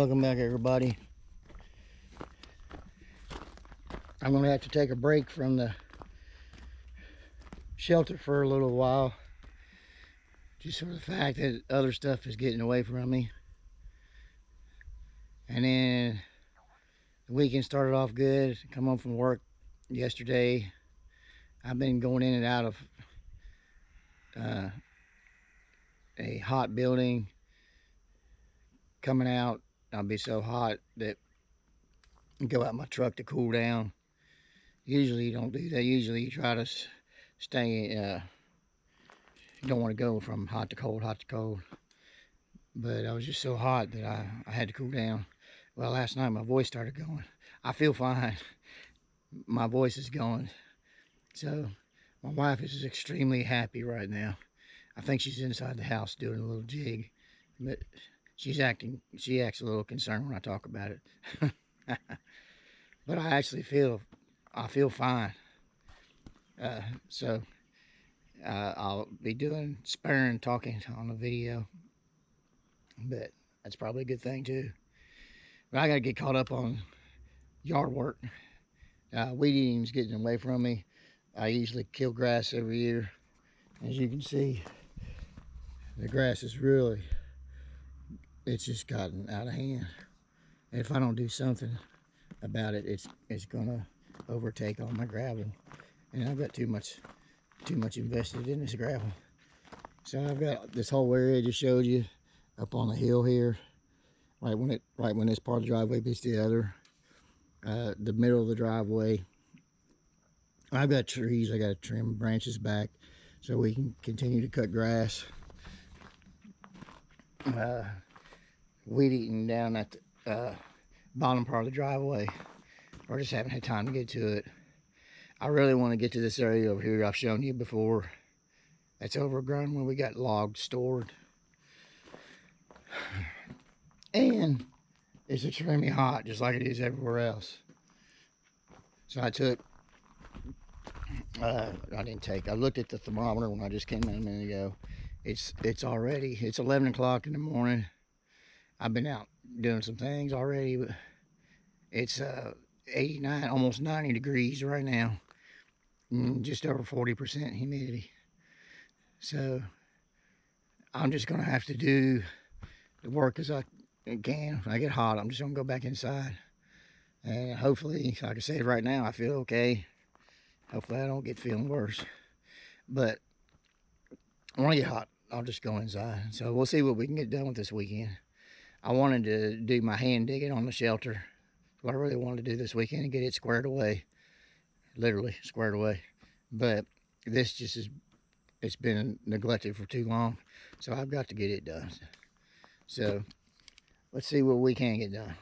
Welcome back, everybody. I'm gonna have to take a break from the shelter for a little while, just for the fact that other stuff is getting away from me. And then the weekend started off good. Come home from work yesterday. I've been going in and out of a hot building. Coming out, I'll be so hot that I go out my truck to cool down. Usually you don't do that. Usually you try to stay, you don't want to go from hot to cold, hot to cold. But I was just so hot that I had to cool down. Well, last night my voice started going. I feel fine. My voice is going. So my wife is extremely happy right now. I think she's inside the house doing a little jig. But she acts a little concerned when I talk about it. But I actually feel fine. So I'll be doing sparing talking on the video. But that's probably a good thing too. But I gotta get caught up on yard work. Weed eating's getting away from me. I usually kill grass every year. As you can see, the grass is it's just gotten out of hand. And if I don't do something about it, it's gonna overtake all my gravel. And I've got too much invested in this gravel. So I've got this whole area I just showed you up on the hill here. Right when this part of the driveway meets the other. The middle of the driveway. I've got trees I got to trim branches back so we can continue to cut grass. Weed eating down at the bottom part of the driveway. I just haven't had time to get to it. I really want to get to this area over here I've shown you before. That's overgrown where we got logs stored. And it's extremely hot, just like it is everywhere else. So I looked at the thermometer when I just came in a minute ago. It's 11 o'clock in the morning. I've been out doing some things already, but it's 89, almost 90 degrees right now. Just over 40% humidity. So I'm just gonna have to do the work as I can. When I get hot, I'm just gonna go back inside. And hopefully, like I said, right now I feel okay. Hopefully I don't get feeling worse. But when I get hot, I'll just go inside. So we'll see what we can get done with this weekend. I wanted to do my hand digging on the shelter. What I really wanted to do this weekend and get it squared away. Literally squared away. But this just it's been neglected for too long. So I've got to get it done. So let's see what we can get done.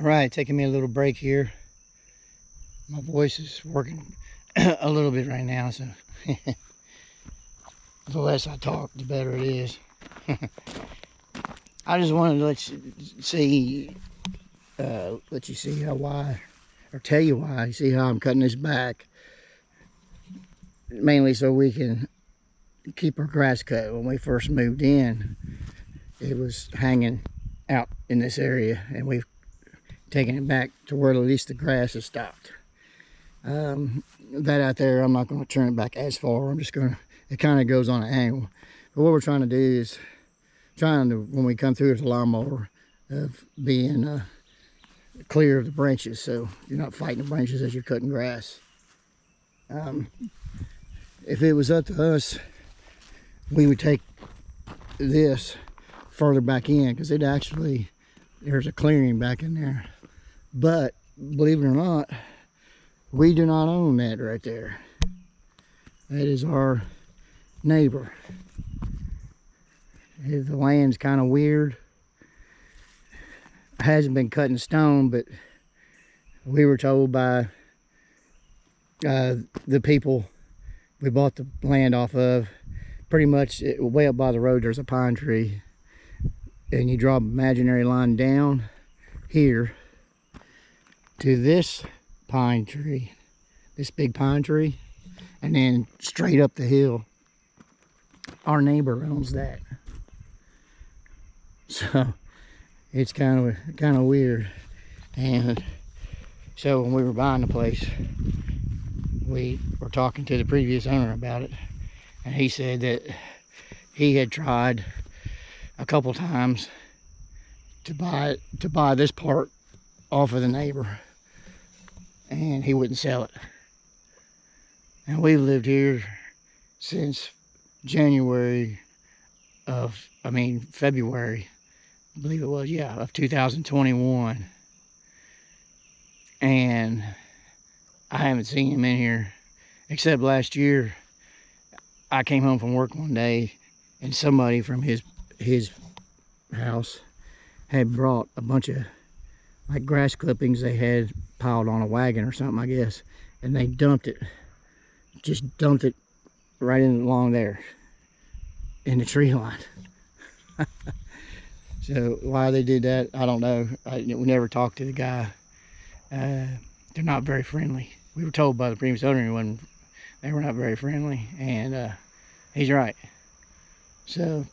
All right, taking me a little break here. My voice is working a little bit right now, so the less I talk, the better it is. I just wanted to let you see why, or tell you why. You see how I'm cutting this back, mainly so we can keep our grass cut. When we first moved in, it was hanging out in this area, and we've taken it back to where at least the grass has stopped. That out there, I'm not going to turn it back as far. I'm just going to, it kind of goes on an angle. But what we're trying to do is when we come through with the lawnmower, of being clear of the branches, so you're not fighting the branches as you're cutting grass. If it was up to us, we would take this further back in, because there's a clearing back in there. But believe it or not, we do not own that right there. That is our neighbor. The land's kind of weird. It hasn't been cut in stone, but we were told by the people we bought the land off of, pretty much way up by the road there's a pine tree, and you draw an imaginary line down here to this pine tree, this big pine tree, and then straight up the hill. Our neighbor owns that, so it's kind of weird. And so when we were buying the place, we were talking to the previous owner about it, and he said that he had tried a couple times to buy this part off of the neighbor, and he wouldn't sell it. And we've lived here since February, I believe it was, yeah, of 2021. And I haven't seen him in here, except last year. I came home from work one day, and somebody from his house had brought a bunch of like grass clippings they had piled on a wagon or something, I guess, and they just dumped it right along there in the tree line. So why they did that, I don't know. We never talked to the guy. They're not very friendly. We were told by the previous owner they were not very friendly, and he's right. So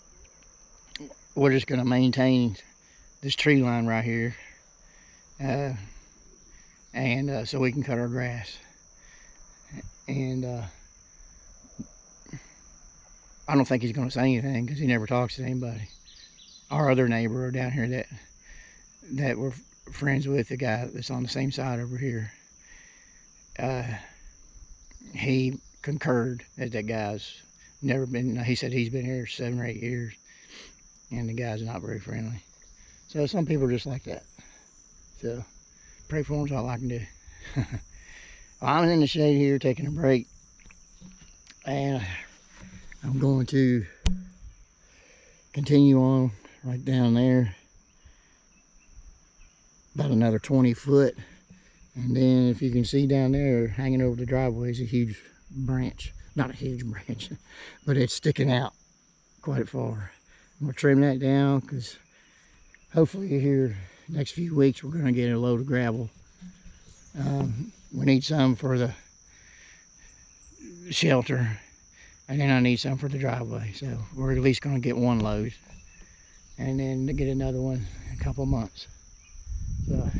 we're just going to maintain this tree line right here, and so we can cut our grass. And I don't think he's going to say anything, because he never talks to anybody. Our other neighbor down here that we're friends with, the guy that's on the same side over here, he concurred that guy's never been, he said he's been here 7 or 8 years, and the guy's not very friendly. So some people are just like that. So pray for them is all I can do. Well, I'm in the shade here taking a break, and I'm going to continue on right down there about another 20 foot, and then if you can see down there hanging over the driveway is a huge branch. Not a huge branch, but it's sticking out quite far. I'm gonna trim that down, because hopefully here next few weeks we're gonna get a load of gravel. We need some for the shelter, and then I need some for the driveway, so we're at least gonna get one load, and then to get another one in a couple months. So,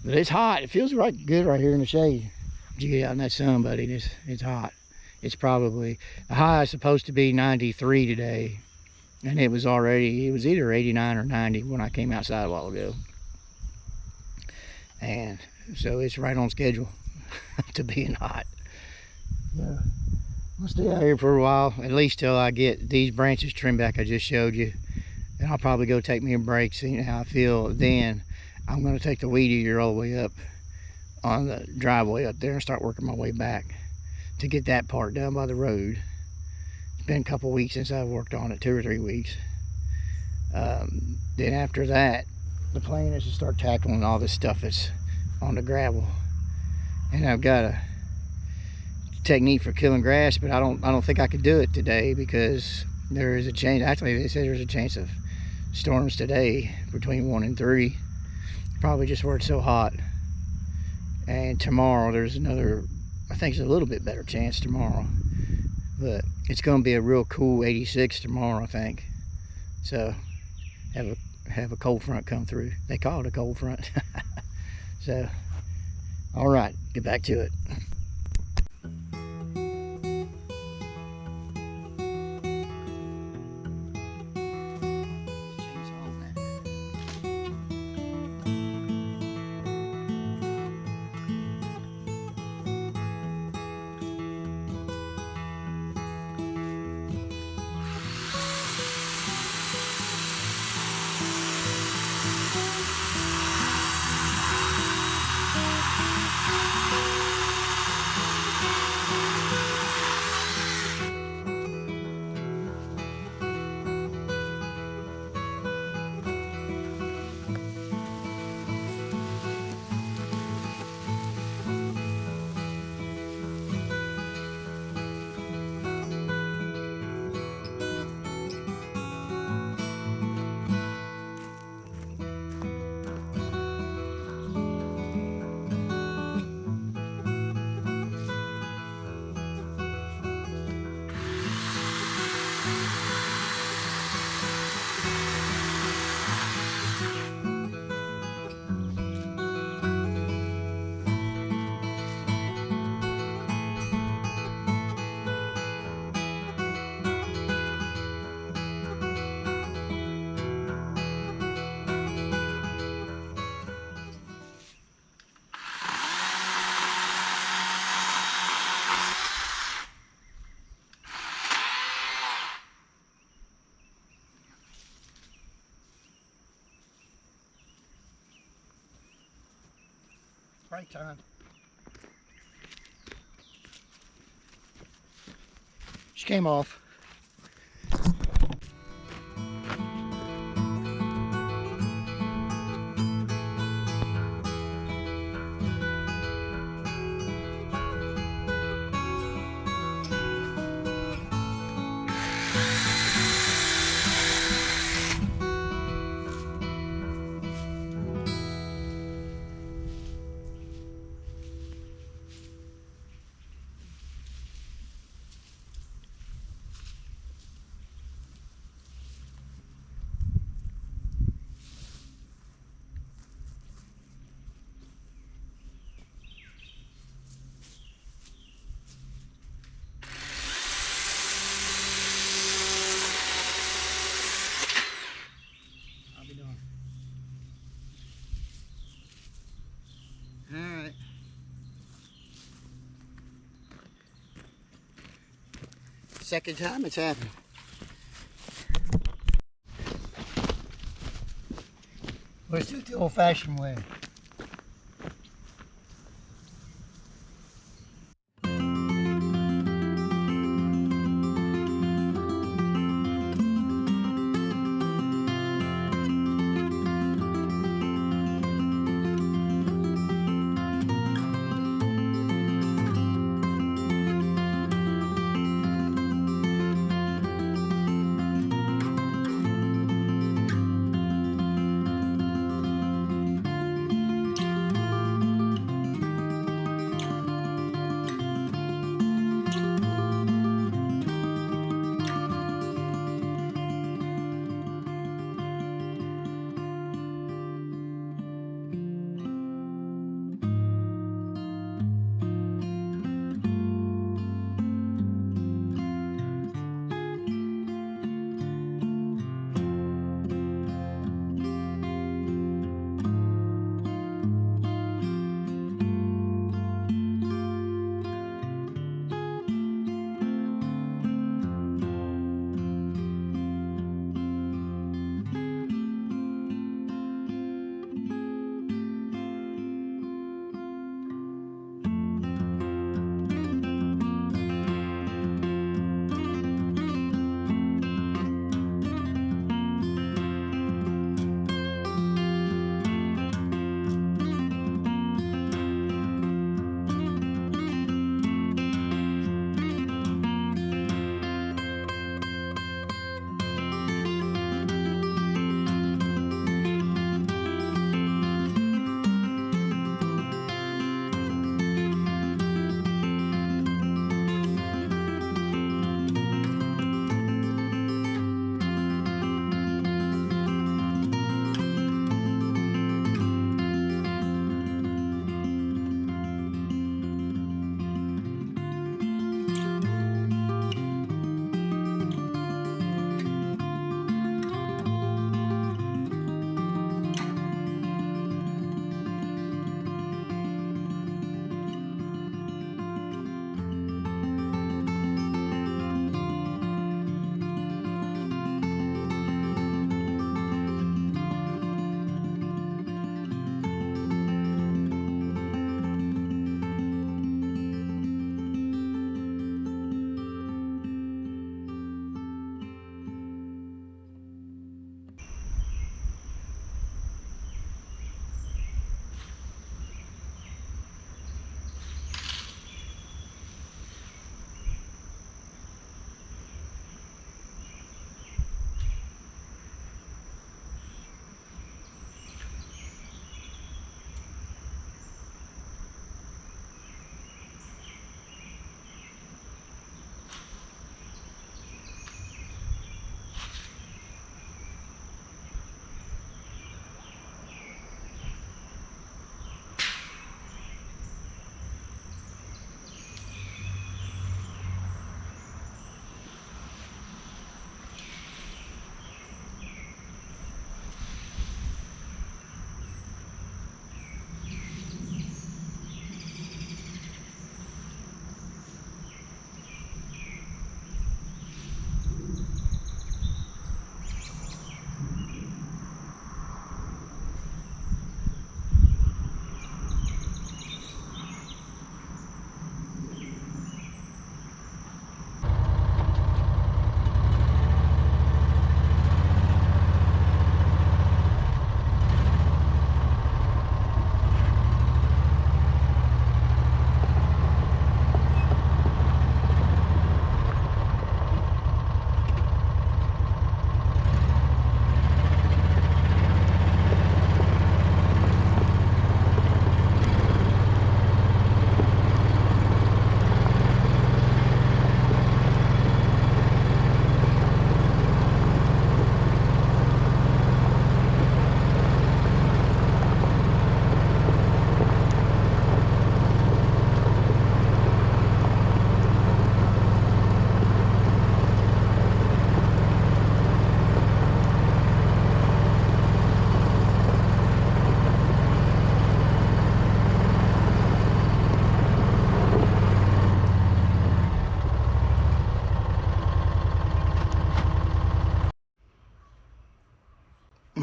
but it's hot. It feels right good right here in the shade. But you get out in that sun, buddy, it's hot. It's probably, the high is supposed to be 93 today, and it was either 89 or 90 when I came outside a while ago. And so it's right on schedule to being hot. So I'll stay out here for a while, at least till I get these branches trimmed back I just showed you. And I'll probably go take me a break, see how I feel. Then I'm going to take the weed eater all the way up on the driveway up there and start working my way back to get that part done by the road. It's been a couple weeks since I've worked on it, 2 or 3 weeks. Then after that, the plan is to start tackling all this stuff that's on the gravel. And I've got a technique for killing grass, but I don't think I could do it today because there is a chance. Actually, they say there's a chance of storms today between 1 and 3. Probably just where it's so hot. And tomorrow there's another, I think it's a little bit better chance tomorrow. But it's going to be a real cool 86 tomorrow, I think. So have a cold front come through. They call it a cold front. So, all right, get back to it. Break time. She came off. Alright. Second time it's happened. Let's do it the old-fashioned way.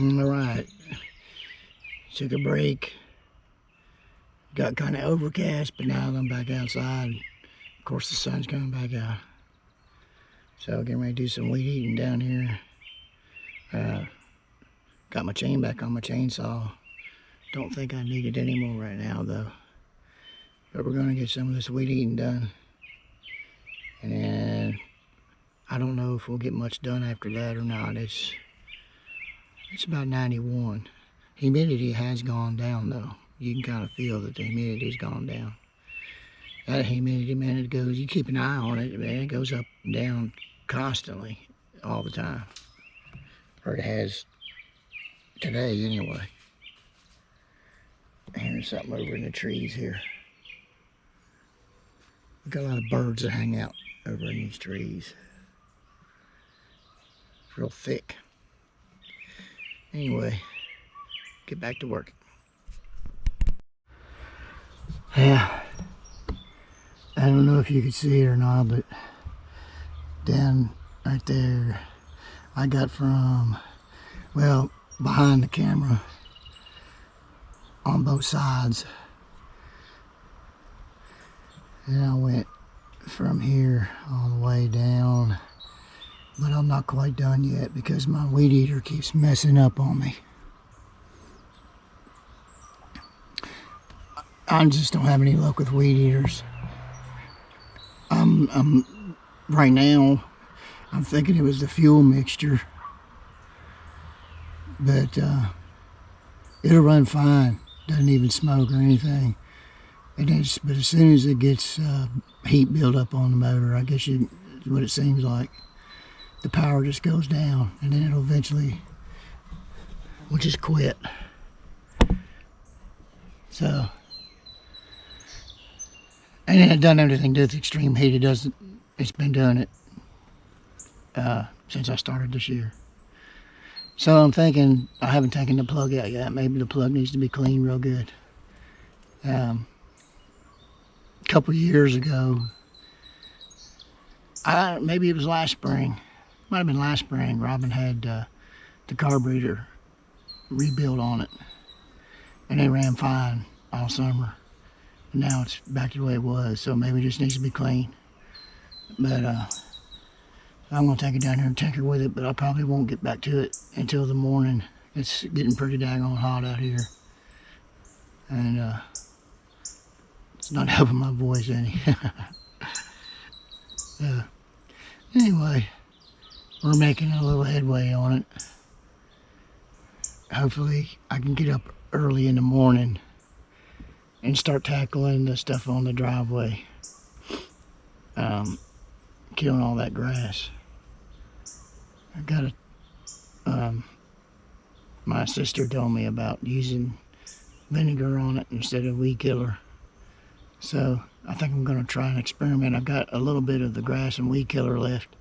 All right. Took a break. Got kind of overcast, but now I'm back outside. Of course, the sun's coming back out. So getting ready to do some weed eating down here. Got my chain back on my chainsaw. Don't think I need it anymore right now though. But we're gonna get some of this weed eating done. And then I don't know if we'll get much done after that or not. It's about 91. Humidity has gone down though. You can kind of feel that the humidity's gone down. That humidity, man, it goes, you keep an eye on it, man, it goes up and down constantly, all the time. Or it has today anyway. Here's something over in the trees here. We've got a lot of birds that hang out over in these trees. It's real thick. Anyway, get back to work. Yeah, I don't know if you could see it or not, but down right there, I got from, well, behind the camera on both sides. And I went from here all the way down, but I'm not quite done yet because my weed eater keeps messing up on me. I just don't have any luck with weed eaters. Right now, I'm thinking it was the fuel mixture, but it'll run fine. Doesn't even smoke or anything. But as soon as it gets heat build up on the motor, I guess is what it seems like, the power just goes down, and then it'll eventually will just quit. So, and it doesn't have anything to do with extreme heat. It doesn't. It's been doing it since I started this year. So I'm thinking, I haven't taken the plug out yet. Maybe the plug needs to be cleaned real good. A couple years ago, maybe it was last spring. Might have been last spring. Robin had the carburetor rebuilt on it, and it ran fine all summer. And now it's back to the way it was, so maybe it just needs to be clean. But I'm gonna take it down here and tinker with it, but I probably won't get back to it until the morning. It's getting pretty daggone hot out here, and it's not helping my voice any. Anyway, we're making a little headway on it. Hopefully I can get up early in the morning and start tackling the stuff on the driveway, killing all that grass. I got my sister told me about using vinegar on it instead of weed killer. So I think I'm gonna try an experiment. I've got a little bit of the grass and weed killer left.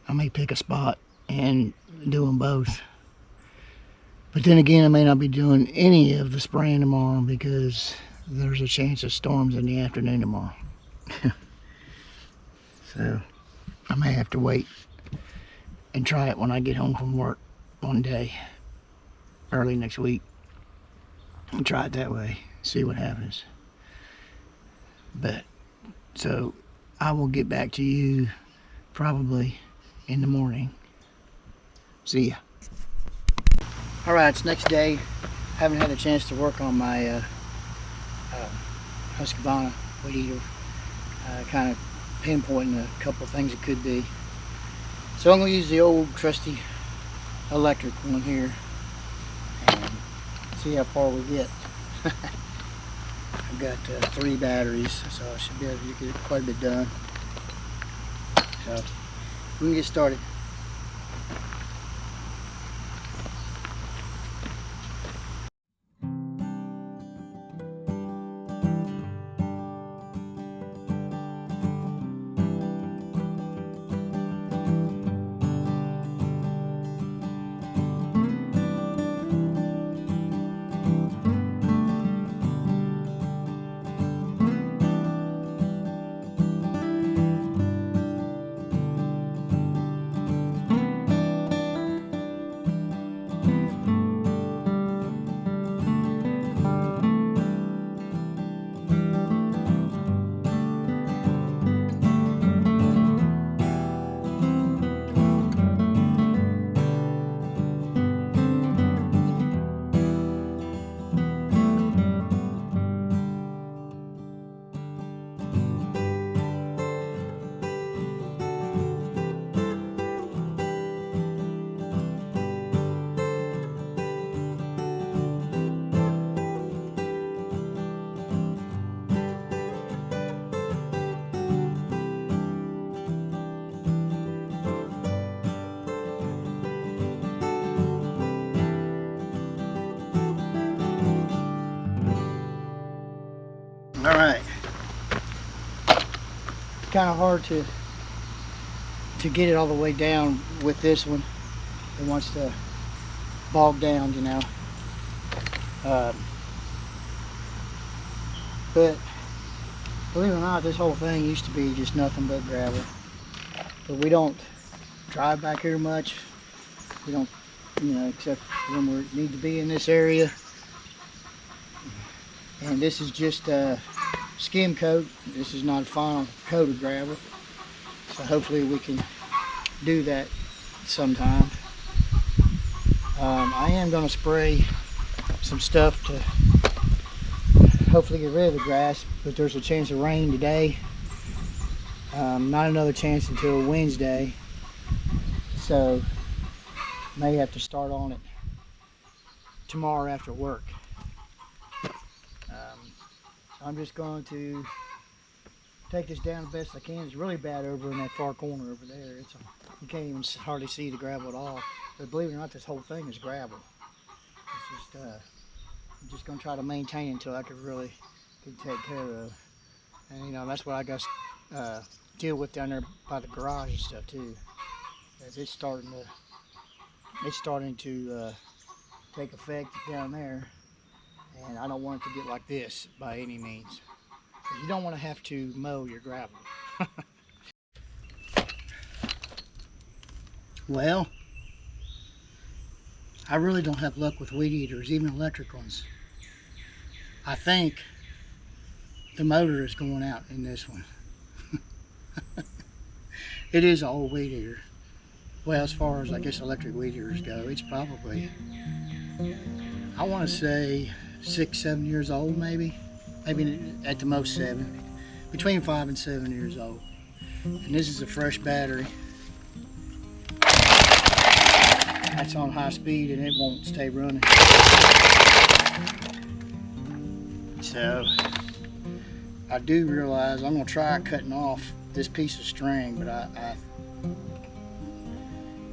I may pick a spot and do them both. But then again, I may not be doing any of the spraying tomorrow because there's a chance of storms in the afternoon tomorrow. So I may have to wait and try it when I get home from work one day, early next week. And try it that way, see what happens. But, so I will get back to you probably in the morning. See ya. Alright, it's next day. Haven't had a chance to work on my Husqvarna weed eater. Kind of pinpointing a couple of things it could be. So I'm going to use the old trusty electric one here and see how far we get. I've got 3 batteries, so I should be able to get quite a bit done. So we can get started. All right. Kind of hard to get it all the way down with this one. It wants to bog down, you know. But believe it or not, this whole thing used to be just nothing but gravel. But we don't drive back here much. We don't, you know, except when we need to be in this area. And this is just a skim coat. This is not a final coat of gravel. So hopefully we can do that sometime. I am going to spray some stuff to hopefully get rid of the grass, but there's a chance of rain today. Not another chance until Wednesday. So may have to start on it tomorrow after work. So I'm just going to take this down the best I can. It's really bad over in that far corner over there. You can't even hardly see the gravel at all. But believe it or not, this whole thing is gravel. It's just I'm just going to try to maintain it until I can really take care of. And you know, that's what I got to deal with down there by the garage and stuff too. As it's starting to take effect down there, and I don't want it to get like this by any means. You don't want to have to mow your gravel. Well, I really don't have luck with weed eaters, even electric ones. I think the motor is going out in this one. It is an old weed eater. Well, as far as I guess electric weed eaters go, it's probably, I want to say 6, 7 years old, maybe at the most 7, between 5 and 7 years old. And this is a fresh battery. That's on high speed and it won't stay running. So I do realize I'm going to try cutting off this piece of string, but I'm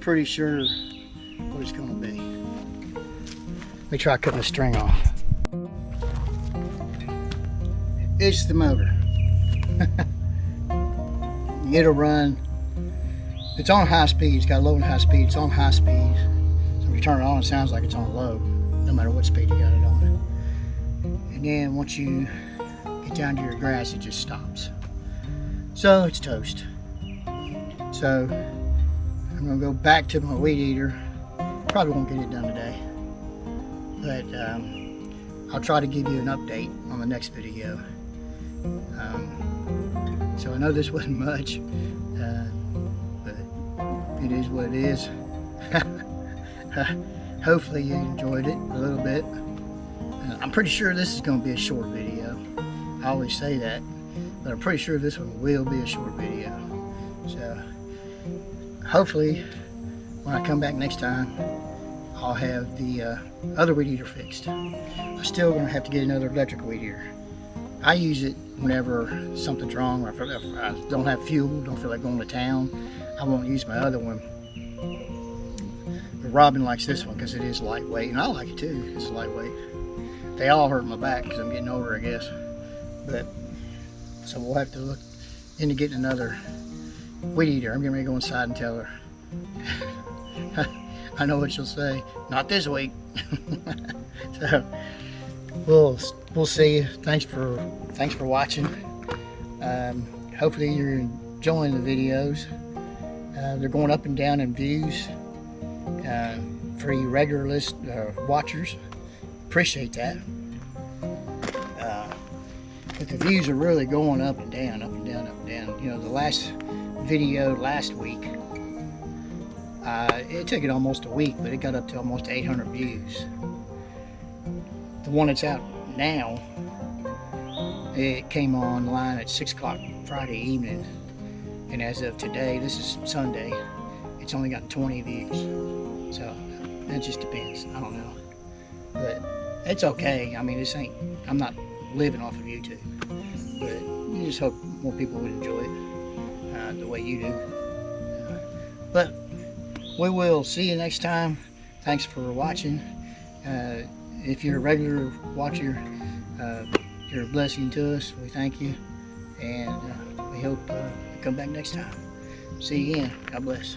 pretty sure what it's going to be. Let me try cutting the string off. It's the motor. It'll run. It's on high speed. It's got low and high speed. It's on high speed. So if you turn it on, it sounds like it's on low, no matter what speed you got it on. And then once you get down to your grass, it just stops. So it's toast. So I'm gonna go back to my weed eater. Probably won't get it done today, but I'll try to give you an update on the next video. So I know this wasn't much, but it is what it is. Hopefully you enjoyed it a little bit. I'm pretty sure this is going to be a short video. I always say that, but I'm pretty sure this one will be a short video. So hopefully when I come back next time, I'll have the other weed eater fixed. I'm still going to have to get another electric weed eater. I use it whenever something's wrong, or if I don't have fuel, don't feel like going to town. I won't use my other one. But Robin likes this one because it is lightweight, and I like it too because it's lightweight. They all hurt my back because I'm getting older, I guess. But so we'll have to look into getting another weed eater. I'm getting ready to go inside and tell her. I know what she'll say. Not this week. So we'll see you. Thanks for watching. Hopefully you're enjoying the videos. They're going up and down in views for you regular list watchers. Appreciate that. But the views are really going up and down, up and down, up and down. You know, the last video last week, it took it almost a week, but it got up to almost 800 views. The one that's out now, it came online at 6 o'clock Friday evening, and as of today, this is Sunday, it's only got 20 views. So that just depends. I don't know, but it's okay. I mean, I'm not living off of YouTube, but you just hope more people would enjoy it the way you do. But we will see you next time. Thanks for watching. If you're a regular watcher, You're a blessing to us. We thank you, and we hope you come back next time. See you again. God bless.